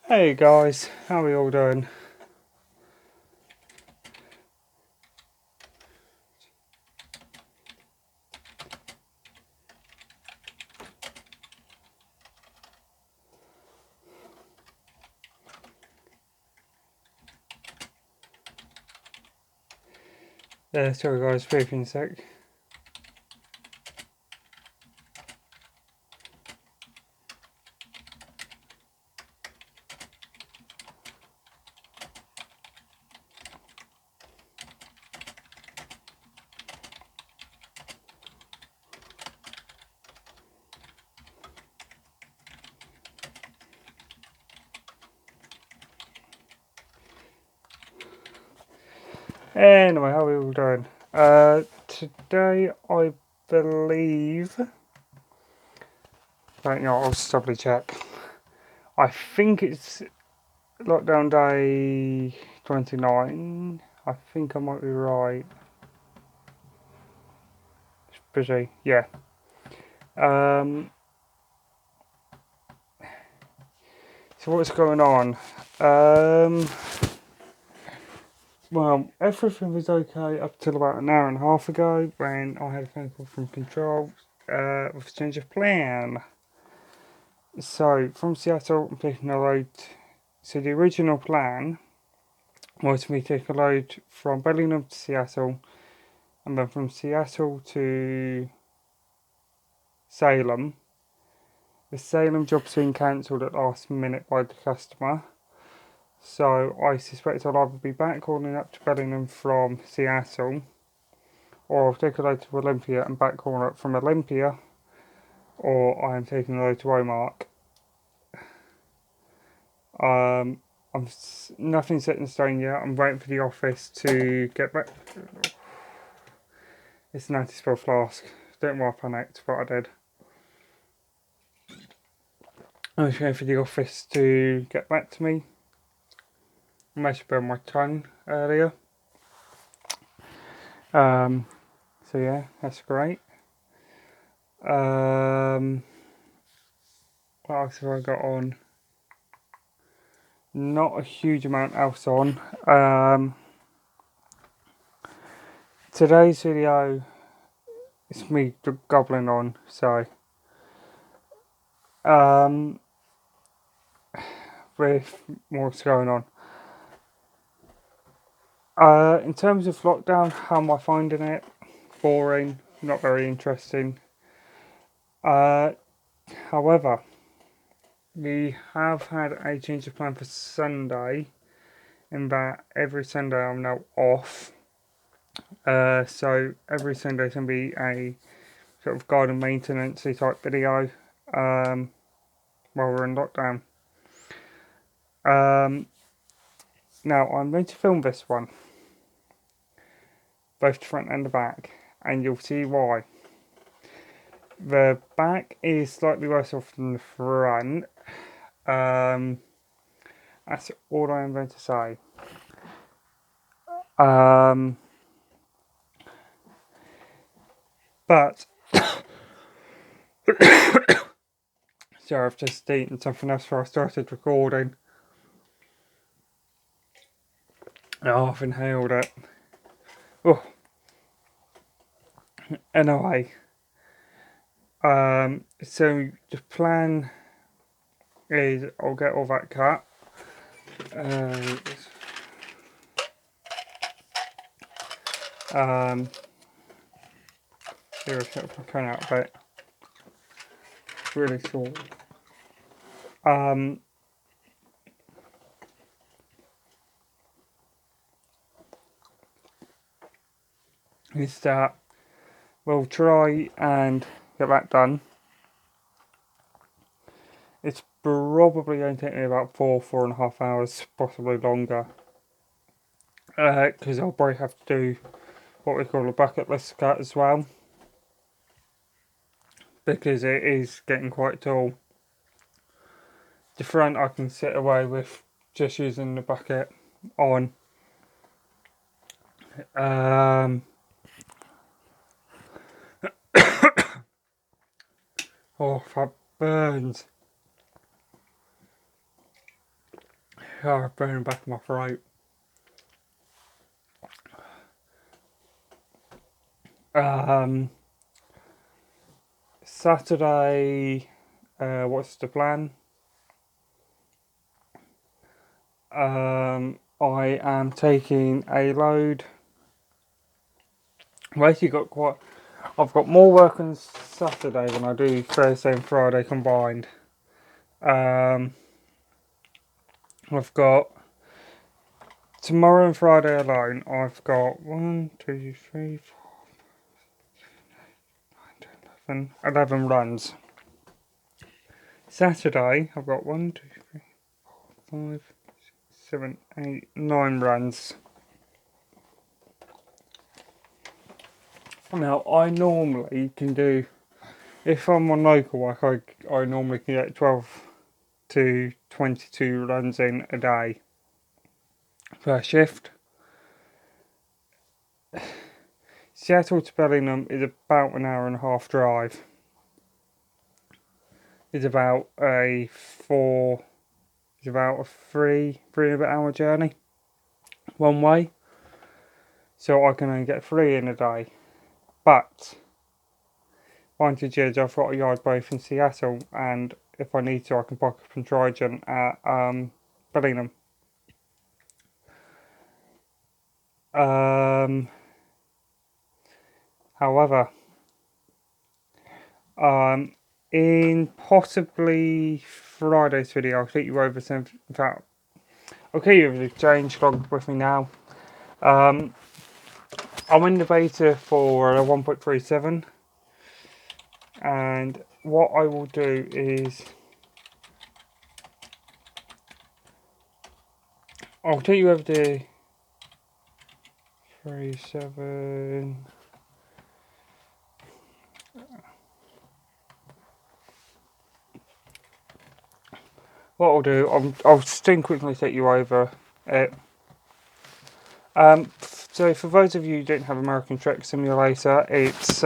Hey guys, how are you all doing? Sorry guys, briefing a sec. Anyway, how are you all doing? Today I believe... Right, I'll just doubly check. I think it's lockdown day 29. I think I might be right. It's busy, yeah. So what's going on? Well, everything was okay up till about an hour and a half ago when I had a phone call from Control with a change of plan. So, from Seattle, I'm taking a load. So, the original plan was for me to take a load from Bellingham to Seattle and then from Seattle to Salem. The Salem job's been cancelled at last minute by the customer. So, I suspect I'll either be back calling up to Bellingham from Seattle, or I'll take a load to Olympia and back corner up from Olympia, or I am taking a load to Omark. Nothing set in stone yet. I'm waiting for the office to get back. It's an anti-spill flask. Don't know why I panicked, but I did. I was waiting for the office to get back to me. I must have been on my tongue earlier. So yeah, that's great. What else have I got on? Not a huge amount else on. Today's video is me gobbling on, so with what's going on. In terms of lockdown, how am I finding it? Boring, not very interesting. However, we have had a change of plan for Sunday, in that every Sunday I'm now off. So every Sunday is going to be a sort of garden maintenance type video while we're in lockdown. Now I'm going to film this one, both the front and the back, and you'll see why. The back is slightly worse off than the front. That's all I am going to say. But sorry, I've just eaten something else before I started recording. Oh, I've inhaled it. Oh. Anyway, so the plan is I'll get all that cut. Here, I'll set my pen out a bit. It's really small. Is that we'll try and get that done. It's probably going to take me about 4.5 hours, possibly longer. Because I'll probably have to do what we call a bucket list cut as well. Because it is getting quite tall. The front I can sit away with just using the bucket on. Oh, that burns. Oh, burning back in my throat. Saturday, what's the plan? I am taking a load. I've got more work on Saturday than I do Thursday and Friday combined. I've got tomorrow and Friday alone. I've got 1, 2, 3, 4, 9, 10, 11 runs. Saturday, I've got 1, 2, 3, 4, 5, 6, 7, 8, 9 runs. Now, I normally can do, if I'm on local work, I normally can get 12 to 22 runs in a day per shift. Seattle to Bellingham is about an hour and a half drive. It's about a 3 and a bit hour journey one way. So I can only get 3 in a day. But advantage is I've got a yard both in Seattle, and if I need to, I can park up in Triton at Bellingham. However, in possibly Friday's video, I'll take you over some. In fact, I'll keep you over the change log with me now. I'm in the beta for a 1.37, and what I will do is I'll take you over to 37. What I'll do, I'll still quickly take you over it. So for those of you who don't have American Truck Simulator, it's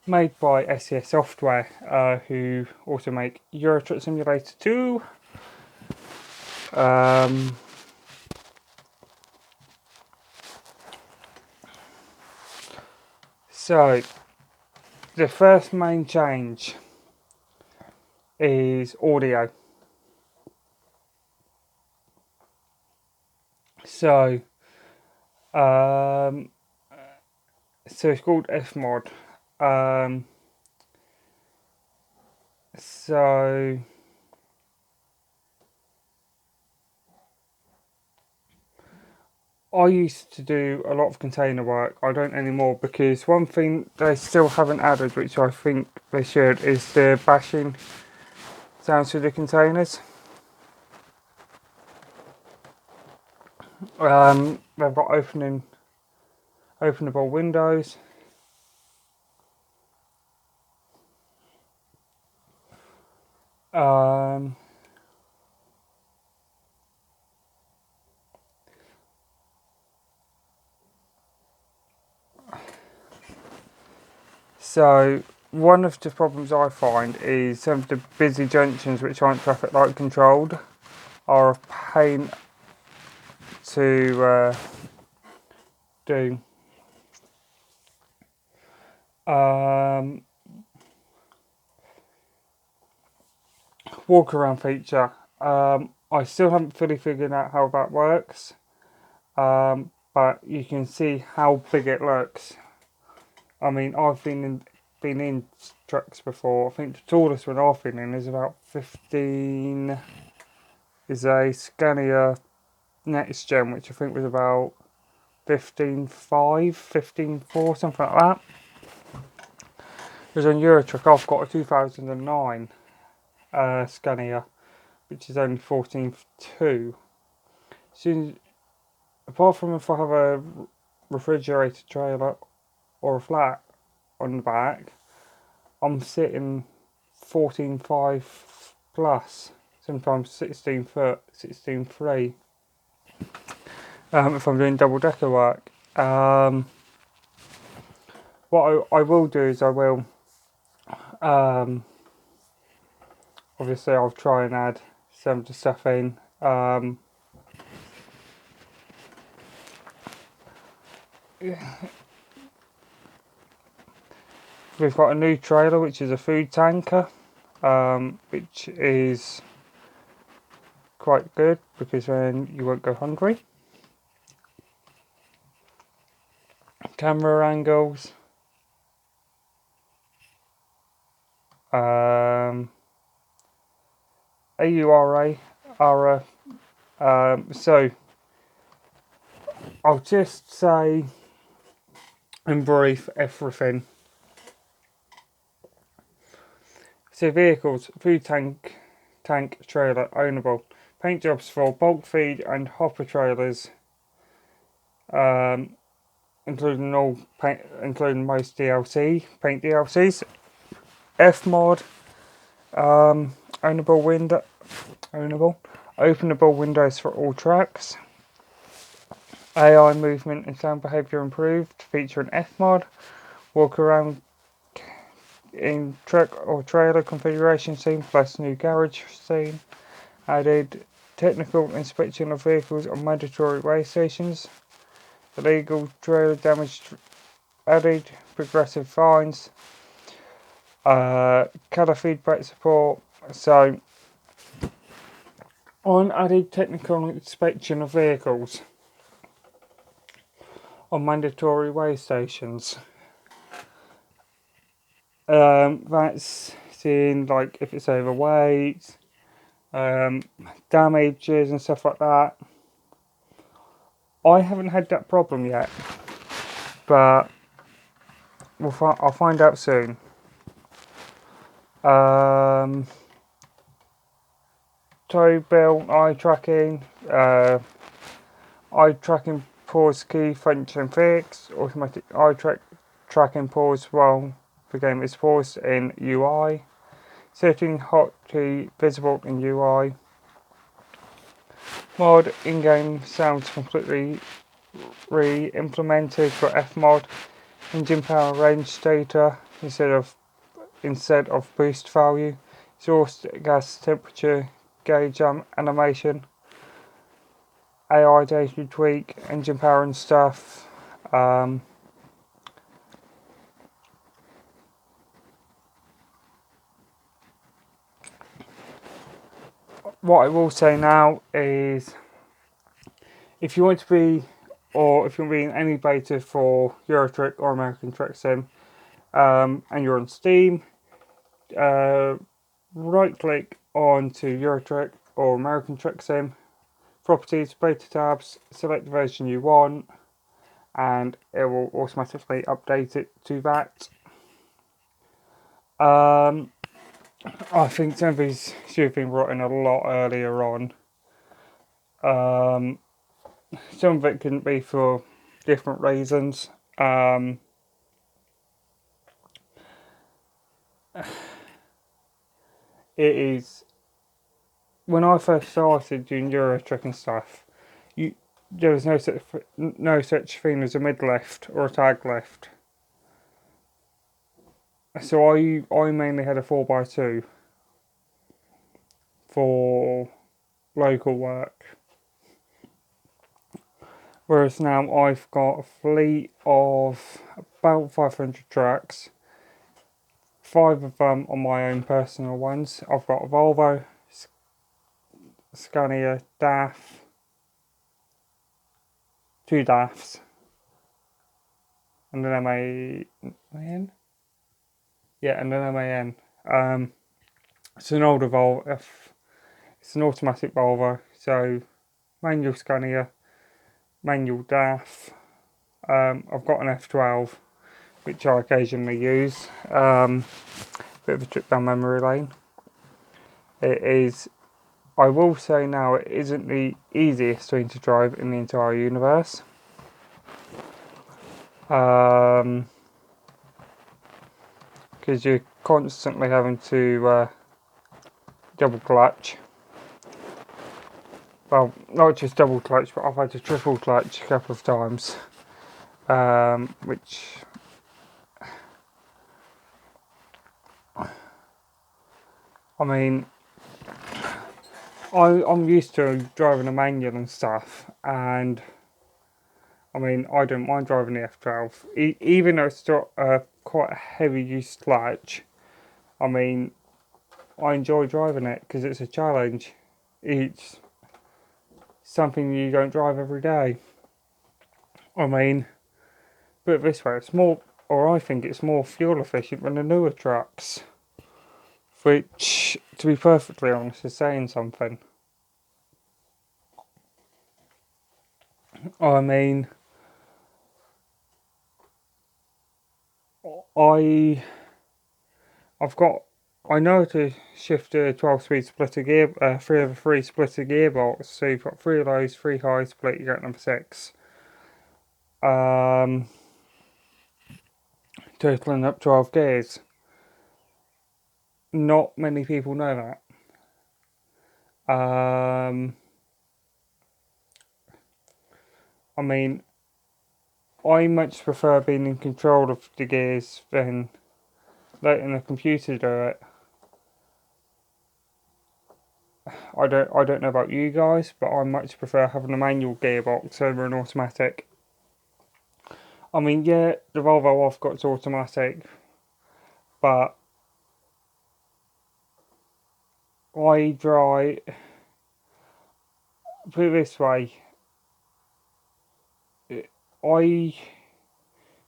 made by SES Software, who also make Euro Truck Simulator 2. So the first main change is audio. So it's called Fmod. So I used to do a lot of container work. I don't anymore, because one thing they still haven't added, which I think they should, is the bashing sounds through the containers. They've got openable windows. So one of the problems I find is some of the busy junctions which aren't traffic light controlled are a pain to do. Walk around feature. I still haven't fully figured out how that works, but you can see how big it looks. I mean, I've been in trucks before. I think the tallest one I've been in is about 15. Is a Scania Next Gen, which I think was about 15.5, 15.4, something like that. Whereas on Eurotruck, I've got a 2009 Scania, which is only 14.2. So, apart from if I have a refrigerator trailer or a flat on the back, I'm sitting 14.5 plus, sometimes 16 foot, 16.3. If I'm doing double decker work. What I will do is I will, obviously I'll try and add some of the stuff in Um, we've got a new trailer, which is a food tanker, which is quite good because then you won't go hungry. Camera angles. AURA. So I'll just say in brief everything. So vehicles, food tank, trailer, ownable. Paint jobs for bulk feed and hopper trailers, including most paint DLCs. F-mod, ownable window, openable windows for all tracks. AI movement and sound behaviour improved, featuring F-mod. Walk around in truck or trailer configuration scene plus new garage scene. Added technical inspection of vehicles on mandatory way stations. Illegal trailer damage added. Progressive fines. Colour feedback support. So, on added technical inspection of vehicles on mandatory way stations. That's seeing like if it's overweight, damages and stuff like that. I haven't had that problem yet, but I'll find out soon. Tow belt, eye tracking pause key function fix, automatic eye tracking pause while the game is paused in UI, setting hotkey visible in UI. Mod in-game sounds completely re-implemented for F-mod. Engine power range data instead of boost value. Exhaust gas temperature gauge animation. AI data tweak, engine power and stuff. What I will say now is if you want to be in any beta for Euro Truck or American Truck Sim, and you're on Steam, right click onto Euro Truck or American Truck Sim, properties, beta tabs, select the version you want, and it will automatically update it to that. I think some of these should have been written a lot earlier on. Some of it couldn't be for different reasons. It is when I first started doing Euro Truck and stuff. There was no such thing as a mid lift or a tag lift. So I mainly had a 4x2 for local work. Whereas now I've got a fleet of about 500 trucks. 5 of them are my own personal ones. I've got a Volvo, Scania, DAF, 2 DAFs, and an MAN. Yeah, and an MAN. It's an older Volvo. It's an automatic Volvo. So manual Scania, manual DAF. I've got an F12, which I occasionally use. Bit of a trip down memory lane. It is. I will say now, it isn't the easiest thing to drive in the entire universe. Because you're constantly having to double clutch. Well, not just double clutch, but I've had to triple clutch a couple of times. Which I mean, I'm used to driving a manual and stuff, and I mean, I don't mind driving the F12, even though it's got quite a heavy use latch. I mean, I enjoy driving it because it's a challenge. It's something you don't drive every day. I mean, put it this way, it's more, or I think it's more fuel efficient than the newer trucks, which, to be perfectly honest, is saying something. I mean, I I've got I know to shift a 12-speed splitter gear, 3/3 splitter gearbox. So you've got three of those, three high split. You get number six. Um, Totaling up 12 gears. Not many people know that. I mean, I much prefer being in control of the gears than letting the computer do it. I don't know about you guys, but I much prefer having a manual gearbox over an automatic. I mean, yeah, the Volvo I've got is automatic, but I drive. Put it this way, I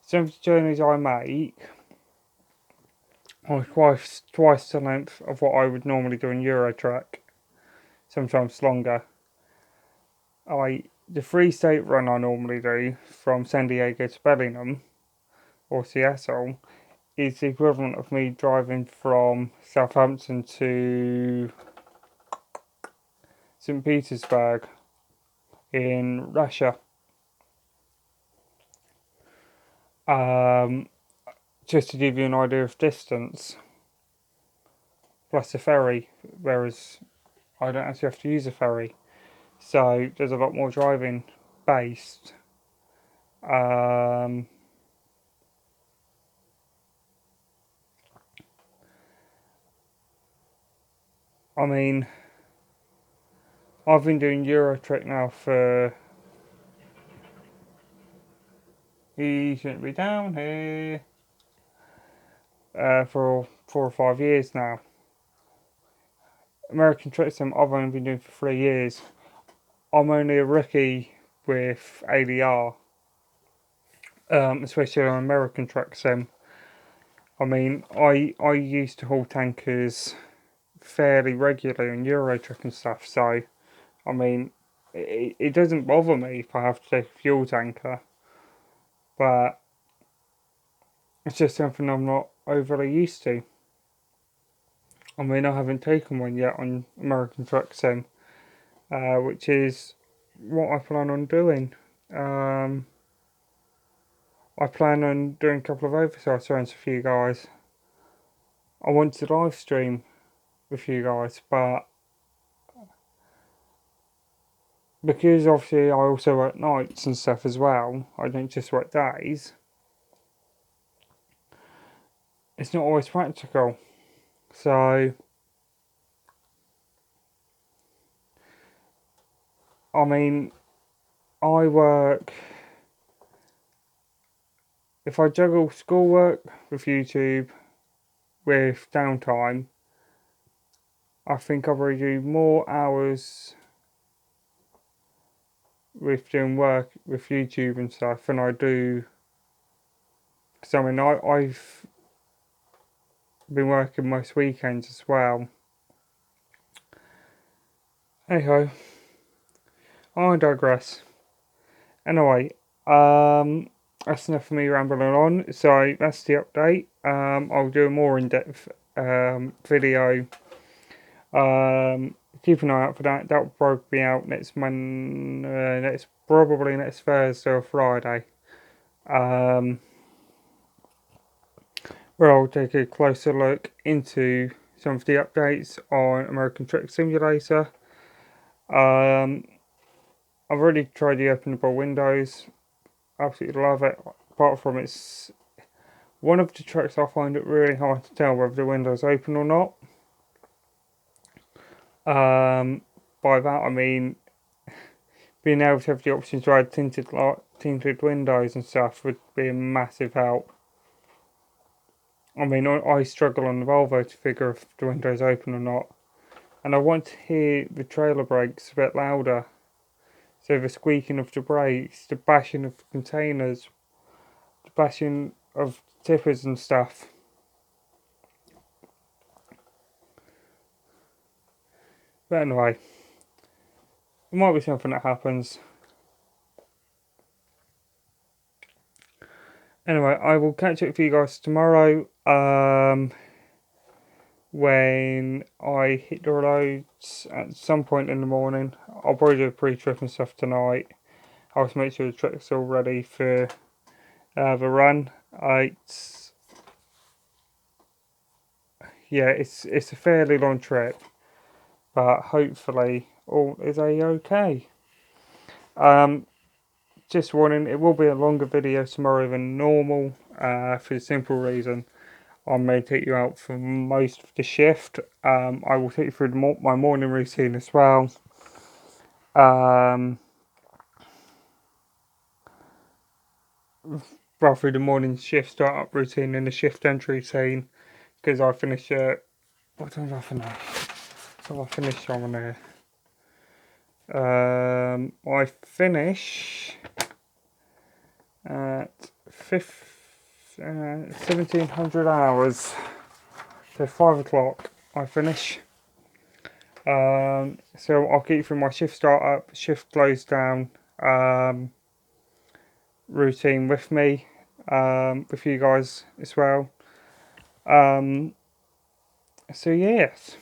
some of the journeys I make are twice the length of what I would normally do in Eurotrack, sometimes longer. The free state run I normally do from San Diego to Bellingham or Seattle is the equivalent of me driving from Southampton to St. Petersburg in Russia. Um, just to give you an idea of distance, plus a ferry, whereas I don't actually have to use a ferry. So there's a lot more driving based. Um, I mean, I've been doing Eurotrek now for. He shouldn't be down here. For 4 or 5 years now. American Truck Sim I've only been doing for 3 years. I'm only a rookie with ADR, especially on American Truck Sim. I mean, I used to haul tankers fairly regularly on Eurotrack and stuff, so I mean, it doesn't bother me if I have to take a fuel tanker, but it's just something I'm not overly used to. I mean, I haven't taken one yet on American Truck Sim, which is what I plan on doing. Um, I plan on doing a couple of oversized runs for you guys. I want to live stream with you guys, but because obviously I also work nights and stuff as well, I don't just work days, it's not always practical. So, I mean, I work, if I juggle schoolwork with YouTube, with downtime, I think I probably do more hours with doing work with YouTube and stuff than I do. Because I mean, I've been working most weekends as well. Anyhow, I digress. Anyway, that's enough for me rambling on. So that's the update. I'll do a more in-depth video. Keep an eye out for that. That'll probably be out probably next Thursday or Friday. Where I'll take a closer look into some of the updates on American Truck Simulator. I've already tried the openable windows. Absolutely love it. Apart from it's one of the trucks I find it really hard to tell whether the window's open or not. by that I mean being able to have the option to add tinted windows and stuff would be a massive help. I mean, I struggle on the Volvo to figure if the window's open or not. And I want to hear the trailer brakes a bit louder. So the squeaking of the brakes, the bashing of containers, the bashing of tippers and stuff. But anyway, it might be something that happens. Anyway, I will catch up with you guys tomorrow. When I hit the roads at some point in the morning. I'll probably do a pre-trip and stuff tonight. I'll just make sure the truck's all ready for the run. It's a fairly long trip, but hopefully all is okay. Just warning, it will be a longer video tomorrow than normal, for the simple reason I may take you out for most of the shift. I will take you through my morning routine as well. Through the morning shift start-up routine and the shift end routine, because I finish at... What time did I finish? So I finished on there. I finish at 1700 hours. So 5 o'clock I finish. So I'll keep through my shift start up, shift close down routine with me, with you guys as well. So yes,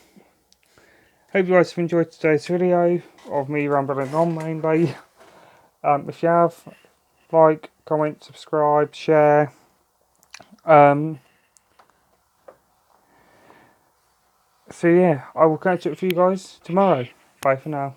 hope you guys have enjoyed today's video of me rambling on mainly. If you have, like, comment, subscribe, share. So yeah, I will catch up with you guys tomorrow. Bye for now.